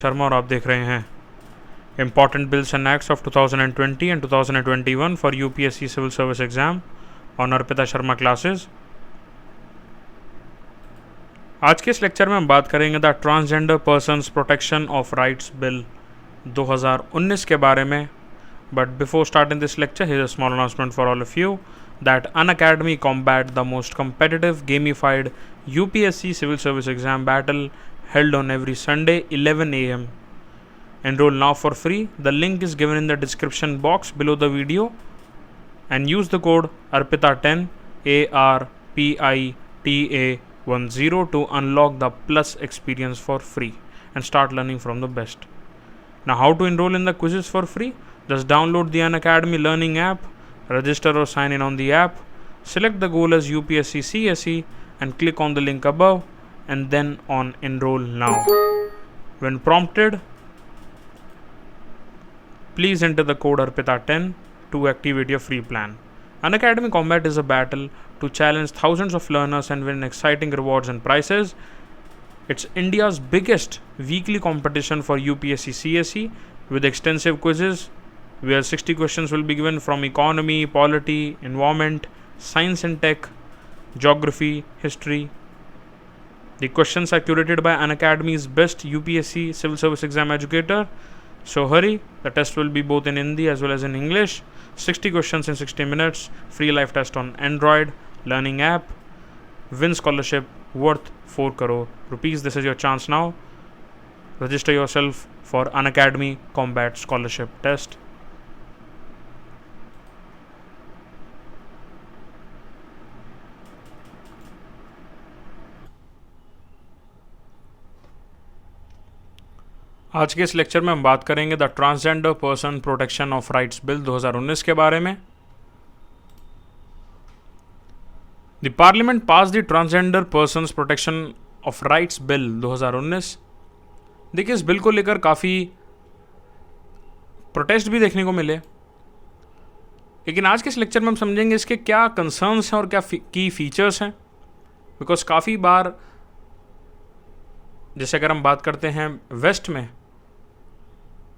शर्मा और आप देख रहे हैं important bills and acts of 2020 and 2021 for UPSC civil service exam on Arpita Sharma classes. आज के इस लेक्चर में हम बात करेंगे the transgender persons protection of rights bill 2019 के बारे में। But before starting this lecture, here is a small announcement for all of you that Unacademy combat the most competitive gamified UPSC civil service exam battle held on every Sunday 11 a.m. Enroll now for free. The link is given in the description box below the video and use the code ARPITA10 ARPITA10 to unlock the plus experience for free and start learning from the best. Now, how to enroll in the quizzes for free? Just download the Unacademy learning app, register or sign in on the app, select the goal as UPSC CSE and click on the link above and then on enroll now. When prompted, please enter the code ARPITA10 to activate your free plan. Unacademy Combat is a battle to challenge thousands of learners and win exciting rewards and prizes. It's India's biggest weekly competition for UPSC CSE with extensive quizzes, where 60 questions will be given from economy, polity, environment, science and tech, geography, history. The questions are curated by Unacademy's best UPSC civil service exam educator. So hurry, the test will be both in Hindi as well as in English. 60 questions in 60 minutes, free live test on Android, learning app, win scholarship worth 4 crore rupees. This is your chance now. Register yourself for Unacademy Combat Scholarship Test. आज के इस lecture में हम बात करेंगे the transgender person protection of rights bill 2019 के बारे में। The parliament pass the transgender persons protection of rights bill 2019। देखिए, इस बिल को लेकर काफ़ी प्रोटेस्ट भी देखने को मिले, लेकिन आज के इस लेक्चर में हम समझेंगे इसके क्या कंसर्न्स हैं और क्या की फीचर्स हैं। बिकॉज काफ़ी बार जैसे अगर हम बात करते हैं वेस्ट में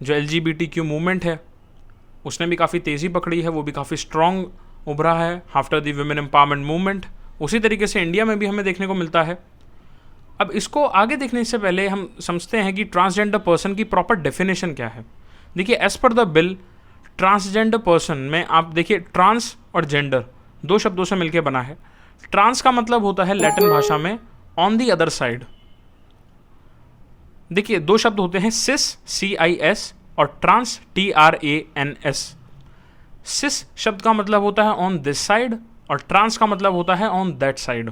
जो LGBTQ मूवमेंट है उसने भी काफ़ी तेज़ी पकड़ी है, वो भी काफ़ी स्ट्रॉन्ग उभरा है after the women empowerment movement. उसी तरीके से इंडिया में भी हमें देखने को मिलता है। अब इसको आगे देखने से पहले हम समझते हैं कि ट्रांसजेंडर पर्सन की प्रॉपर डेफिनेशन क्या है। देखिए, as per the bill transgender person में आप देखिए ट्रांस और जेंडर दो शब्दों से मिलकर बना है। ट्रांस का मतलब होता है लैटिन भाषा में ऑन दी अदर साइड। देखिए, दो शब्द होते हैं सिस CIS और ट्रांस TRANS। सिस शब्द का मतलब होता है ऑन दिस साइड और ट्रांस का मतलब होता है ऑन दैट साइड।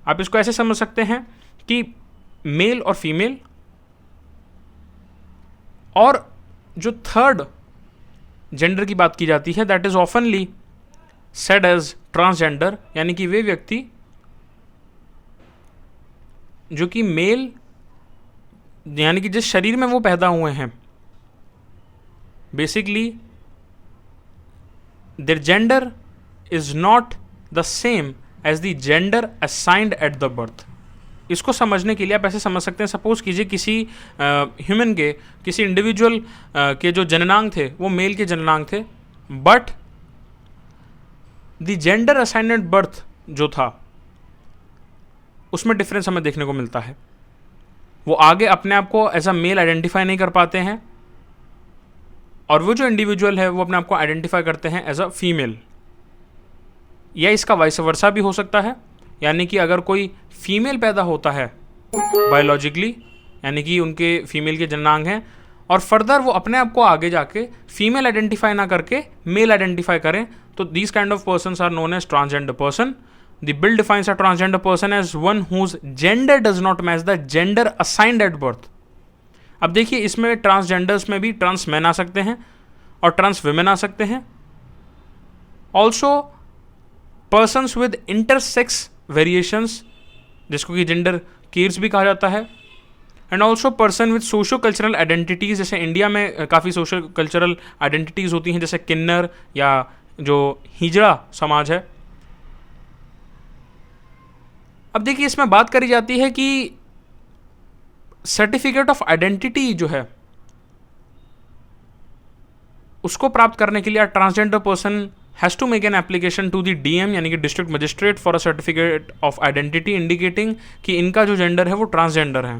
आप इसको ऐसे समझ सकते हैं कि मेल और फीमेल, और जो थर्ड जेंडर की बात की जाती है that is oftenly said as transgender, यानी कि वे व्यक्ति जो कि मेल यानी कि जिस शरीर में वो पैदा हुए हैं, basically their gender is not the same as the gender assigned at the birth. इसको समझने के लिए आप ऐसे समझ सकते हैं, सपोज कीजिए किसी ह्यूमन के, किसी इंडिविजुअल के जो जननांग थे वो मेल के जननांग थे, but the gender assigned at birth जो था उसमें डिफरेंस हमें देखने को मिलता है। वो आगे अपने आप को एज अ मेल आइडेंटिफाई नहीं कर पाते हैं और वो जो इंडिविजुअल है वो अपने आप को आइडेंटिफाई करते हैं एज अ फीमेल, या इसका वाइस वर्सा भी हो सकता है। यानी कि अगर कोई फीमेल पैदा होता है बायोलॉजिकली, यानी कि उनके फीमेल के जननांग हैं, और फर्दर वो अपने आप को आगे जाके फीमेल आइडेंटिफाई ना करके मेल आइडेंटिफाई करें, तो these kind of persons are known as transgender person. The bill defines a transgender person as one whose gender does not match the gender assigned at birth. अब देखिए, इसमें transgenders में भी trans man आ सकते हैं और ट्रांस विमेन आ सकते हैं। Also persons with intersex variations, जिसको कि जेंडर केयर्स भी कहा जाता है, and also person with socio cultural identities. जैसे इंडिया में काफ़ी सोशल कल्चरल आइडेंटिटीज होती हैं, जैसे किन्नर या जो हिजड़ा समाज है। अब देखिए, इसमें बात करी जाती है कि सर्टिफिकेट ऑफ आइडेंटिटी जो है उसको प्राप्त करने के लिए transgender person has to make an application to the DM यानी कि district magistrate for a certificate of identity indicating कि इनका जो जेंडर है वो ट्रांसजेंडर है।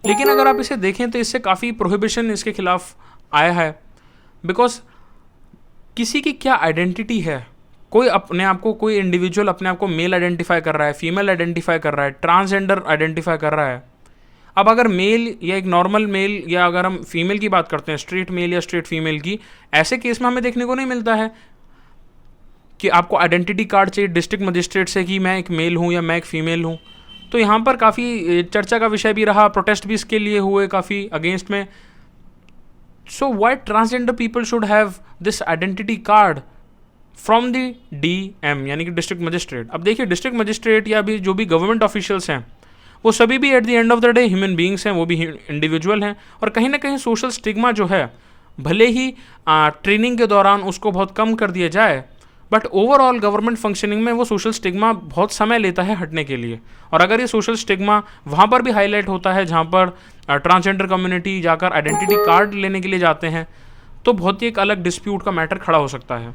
लेकिन अगर आप इसे देखें तो इससे काफ़ी प्रोहिबिशन इसके खिलाफ आया है, बिकॉज किसी की क्या आइडेंटिटी है, कोई अपने आप को, कोई इंडिविजुअल अपने आप को मेल आइडेंटिफाई कर रहा है, फीमेल आइडेंटिफाई कर रहा है, ट्रांसजेंडर आइडेंटिफाई कर रहा है। अब अगर मेल या एक नॉर्मल मेल या अगर हम फीमेल की बात करते हैं, स्ट्रेट मेल या स्ट्रेट फीमेल की, ऐसे केस में हमें देखने को नहीं मिलता है कि आपको आइडेंटिटी कार्ड चाहिए डिस्ट्रिक्ट मजिस्ट्रेट से कि मैं एक मेल हूँ या मैं एक फीमेल हूँ। तो यहाँ पर काफ़ी चर्चा का विषय भी रहा, प्रोटेस्ट भी इसके लिए हुए काफ़ी अगेंस्ट में। So why transgender people should have this identity card from the DM यानी कि डिस्ट्रिक्ट मजिस्ट्रेट। अब देखिए, डिस्ट्रिक्ट मजिस्ट्रेट या भी जो भी गवर्नमेंट ऑफिशियल्स हैं वो सभी भी at the end of the day human beings हैं, वो भी इंडिविजुअल हैं। और कहीं ना कहीं सोशल स्टिग्मा जो है, भले ही ट्रेनिंग के दौरान उसको बहुत कम कर दिया जाए, बट ओवरऑल गवर्नमेंट फंक्शनिंग में वो सोशल स्टिग्मा बहुत समय लेता है हटने के लिए। और अगर ये सोशल स्टिग्मा वहाँ पर भी हाईलाइट होता है जहाँ पर ट्रांसजेंडर कम्युनिटी जाकर आइडेंटिटी कार्ड लेने के लिए जाते हैं, तो बहुत ही एक अलग डिस्प्यूट का मैटर खड़ा हो सकता है।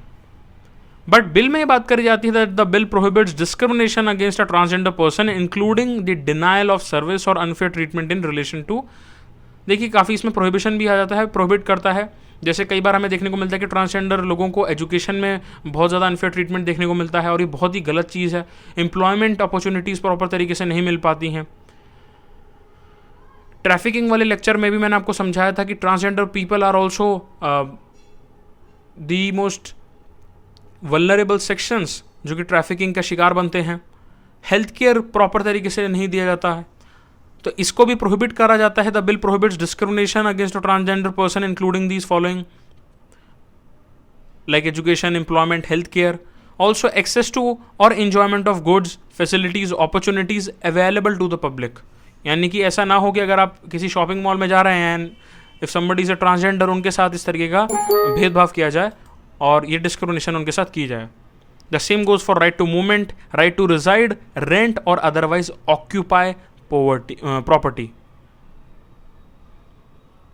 बट बिल में ये बात करी जाती है that the bill prohibits discrimination against a transgender person including the denial of service or unfair treatment in relation to. देखिए, काफ़ी इसमें प्रोहिबिशन भी आ जाता है, प्रोहिबिट करता है। जैसे कई बार हमें देखने को मिलता है कि ट्रांसजेंडर लोगों को एजुकेशन में बहुत ज़्यादा अनफेयर ट्रीटमेंट देखने को मिलता है, और ये बहुत ही गलत चीज़ है। एम्प्लॉयमेंट अपॉर्चुनिटीज़ प्रॉपर तरीके से नहीं मिल पाती हैं। ट्रैफिकिंग वाले लेक्चर में भी मैंने आपको समझाया था कि transgender people are also the most vulnerable sections जो कि ट्रैफिकिंग का शिकार बनते हैं। हेल्थ केयर प्रॉपर तरीके से नहीं दिया जाता है, तो इसको भी प्रोहिबिट करा जाता है। The bill prohibits discrimination against a transgender person including these following like education, employment, health care, also access to or enjoyment of goods, facilities, opportunities available to the public. यानी कि ऐसा ना हो कि अगर आप किसी शॉपिंग मॉल में जा रहे हैं and if somebody is a transgender, उनके साथ इस तरीके का भेदभाव किया जाए और ये डिस्क्रिमिनेशन उनके साथ की जाए। The same goes for right to movement, right to reside, rent और अदरवाइज ऑक्यूपाई प्रॉपर्टी।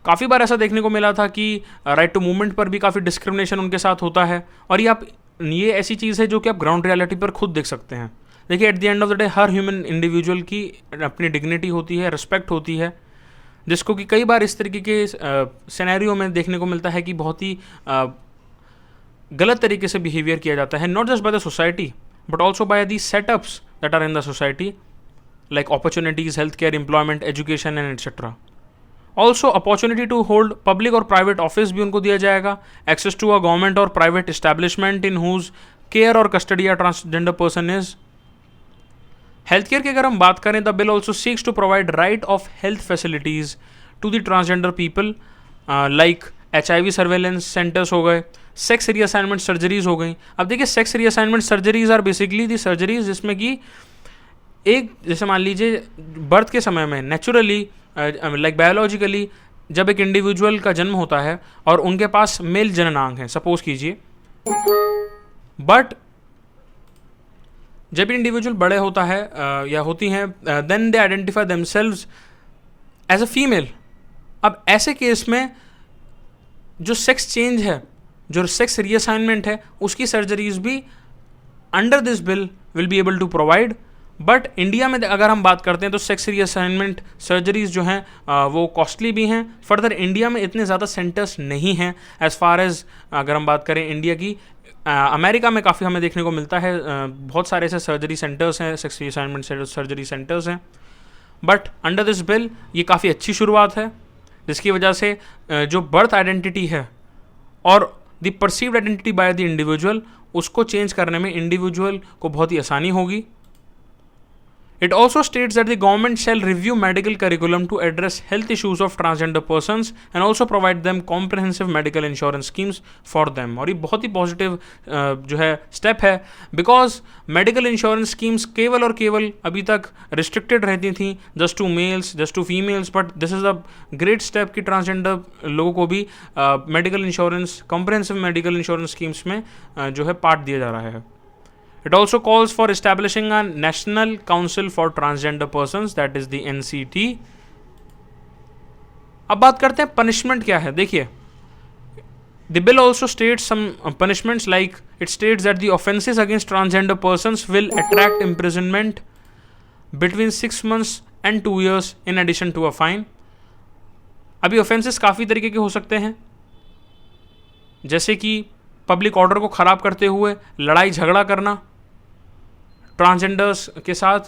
काफ़ी बार ऐसा देखने को मिला था कि राइट टू मूवमेंट पर भी काफ़ी डिस्क्रिमिनेशन उनके साथ होता है, और ये ऐसी चीज़ है जो कि आप ग्राउंड रियलिटी पर खुद देख सकते हैं। देखिए, at the end of the day her human individual की अपनी डिग्निटी होती है, रिस्पेक्ट होती है, जिसको कि कई बार इस तरीके के सिनेरियो में देखने को मिलता है कि बहुत ही गलत तरीके से बिहेवियर किया जाता है, not just by the society but also by the setups that are in the society like opportunities, health care, employment, education and etcetera. Also opportunity to hold public or private office भी उनको दिया जाएगा, access to a government or private establishment in whose care or custody a transgender person is. Health care की अगर हम बात करें, the bill also seeks to provide right of health facilities to the transgender people like HIV surveillance centres हो गए, sex reassignment surgeries हो गई। अब देखिए, sex reassignment surgeries are basically the surgeries जिसमें कि एक, जैसे मान लीजिए बर्थ के समय में नेचुरली लाइक बायोलॉजिकली जब एक इंडिविजुअल का जन्म होता है और उनके पास मेल जननांग है, सपोज कीजिए, बट जब इंडिविजुअल बड़े होता है या होती हैं, then they identify themselves as a female. अब ऐसे केस में जो सेक्स चेंज है, जो सेक्स रीअसाइनमेंट है, उसकी सर्जरीज भी under this bill will be able to provide. But India में अगर हम बात करते हैं तो सेक्स रीअसाइनमेंट सर्जरीज जो हैं वो कॉस्टली भी हैं। फर्दर इंडिया में इतने ज़्यादा सेंटर्स नहीं हैं एज़ फार एज अगर हम बात करें इंडिया की। अमेरिका में काफ़ी हमें देखने को मिलता है, बहुत सारे ऐसे सर्जरी सेंटर्स हैं, सेक्स रीअसाइनमेंट सर्जरी सेंटर्स हैं। बट अंडर दिस बिल ये काफ़ी अच्छी शुरुआत है, जिसकी वजह से जो बर्थ आइडेंटिटी है और the perceived identity by the individual, उसको चेंज करने में इंडिविजुअल को बहुत ही आसानी होगी। It also states that the government shall review medical curriculum to address health issues of transgender persons and also provide them comprehensive medical insurance schemes for them। और ये बहुत ही पॉजिटिव जो है स्टेप है, बिकॉज मेडिकल इंश्योरेंस स्कीम्स केवल और केवल अभी तक रिस्ट्रिक्टेड रहती थी just to males, just to females, but this is a great step कि ट्रांसजेंडर लोगों को भी medical insurance, comprehensive medical insurance schemes में जो है पार्ट दिया जा रहा है। It also calls for establishing a National Council for Transgender Persons, that is the NCT. अब बात करते हैं पनिशमेंट क्या है. देखिए, the bill also states some punishments, like it states that the offenses against transgender persons will attract imprisonment between 6 months and 2 years in addition to a fine. अभी offences काफ़ी तरीके के हो सकते हैं, जैसे कि पब्लिक ऑर्डर को ख़राब करते हुए लड़ाई झगड़ा करना ट्रांसजेंडर्स के साथ.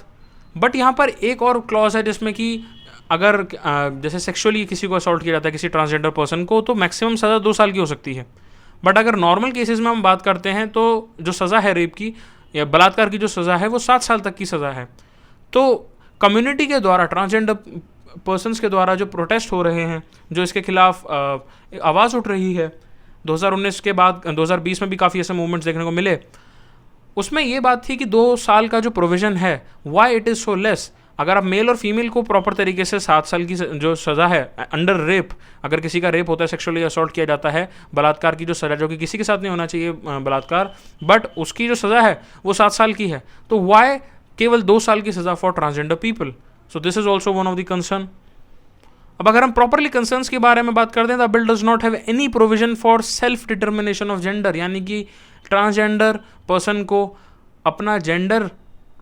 बट यहाँ पर एक और क्लॉज है जिसमें कि अगर जैसे सेक्सुअली किसी को असॉल्ट किया जाता है किसी ट्रांसजेंडर पर्सन को, तो मैक्सिमम सज़ा 2 साल की हो सकती है. बट अगर नॉर्मल केसेस में हम बात करते हैं तो जो सज़ा है रेप की या बलात्कार की जो सज़ा है वो 7 साल तक की सज़ा है. तो कम्युनिटी के द्वारा ट्रांसजेंडर पर्सन्स के द्वारा जो प्रोटेस्ट हो रहे हैं, जो इसके खिलाफ आवाज़ उठ रही है, 2019 के बाद 2020 में भी काफ़ी ऐसे मूवमेंट्स देखने को मिले. उसमें ये बात थी कि 2 साल का जो प्रोविज़न है, why it is so less. अगर आप मेल और फीमेल को प्रॉपर तरीके से 7 साल की जो सज़ा है अंडर रेप, अगर किसी का रेप होता है, सेक्सुअली असॉल्ट किया जाता है, बलात्कार की जो सज़ा, जो कि किसी के साथ नहीं होना चाहिए बलात्कार, बट उसकी जो सज़ा है वो 7 साल की है, तो वाई केवल 2 साल की सज़ा for transgender people. So this is also one of the concern. अब अगर हम प्रॉपरली कंसर्न्स के बारे में बात करते हैं, the bill does not have any provision for self determination of gender, यानी कि ट्रांसजेंडर पर्सन को अपना जेंडर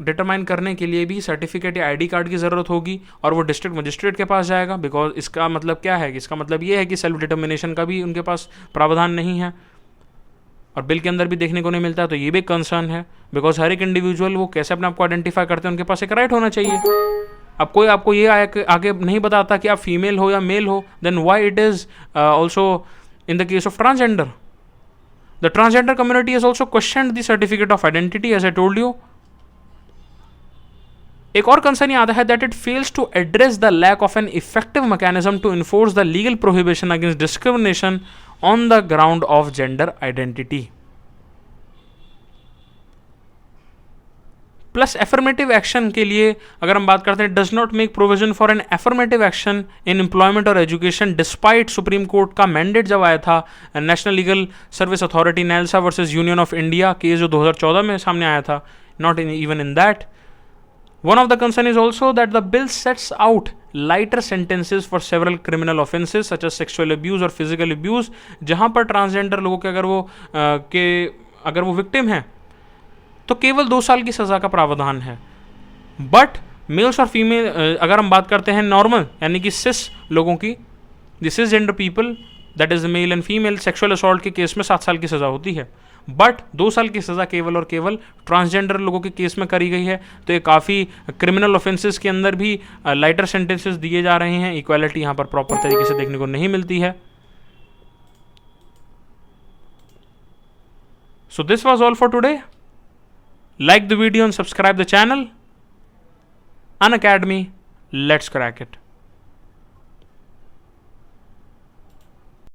डिटरमाइन करने के लिए भी सर्टिफिकेट या आईडी कार्ड की ज़रूरत होगी और वो डिस्ट्रिक्ट मजिस्ट्रेट के पास जाएगा. बिकॉज इसका मतलब क्या है कि इसका मतलब ये है कि सेल्फ डिटर्मिनेशन का भी उनके पास प्रावधान नहीं है और बिल के अंदर भी देखने को नहीं मिलता. तो ये भी कंसर्न है, बिकॉज हर एक इंडिविजुअल वो कैसे अपने आप को आइडेंटिफाई करते हैं, उनके पास एक राइट होना चाहिए. अब कोई आपको ये आगे नहीं बताता कि आप फीमेल हो या मेल हो, then why it is also in the case of transgender. The transgender community has also questioned the certificate of identity, as I told you. एक और कंसर्न ये आता है that it fails to address the lack of an effective mechanism to enforce the legal prohibition against discrimination on the ground of gender identity. Plus affirmative action के लिए अगर हम बात करते हैं, does not make provision for an affirmative action in employment or education, despite supreme court का mandate जब आया था national legal service authority NALSA versus union of India case जो 2014 में सामने आया था. Not even in that. One of the concern is also that the bill sets out lighter sentences for several criminal offences such as sexual abuse और physical abuse, जहाँ पर transgender लोगों के अगर वो विक्टिम हैं तो केवल 2 साल की सज़ा का प्रावधान है. बट मेल्स और फीमेल अगर हम बात करते हैं नॉर्मल यानी कि सिस लोगों की, the cis gender people that is male and female, sexual assault के केस में 7 साल की सज़ा होती है. बट 2 साल की सज़ा केवल और केवल ट्रांसजेंडर लोगों के केस में करी गई है. तो ये काफ़ी क्रिमिनल ऑफेंसेस के अंदर भी लाइटर सेंटेंसेस दिए जा रहे हैं. इक्वालिटी यहाँ पर प्रॉपर तरीके से देखने को नहीं मिलती है. So this was all for today. Like the video and subscribe the channel. Unacademy, let's crack it.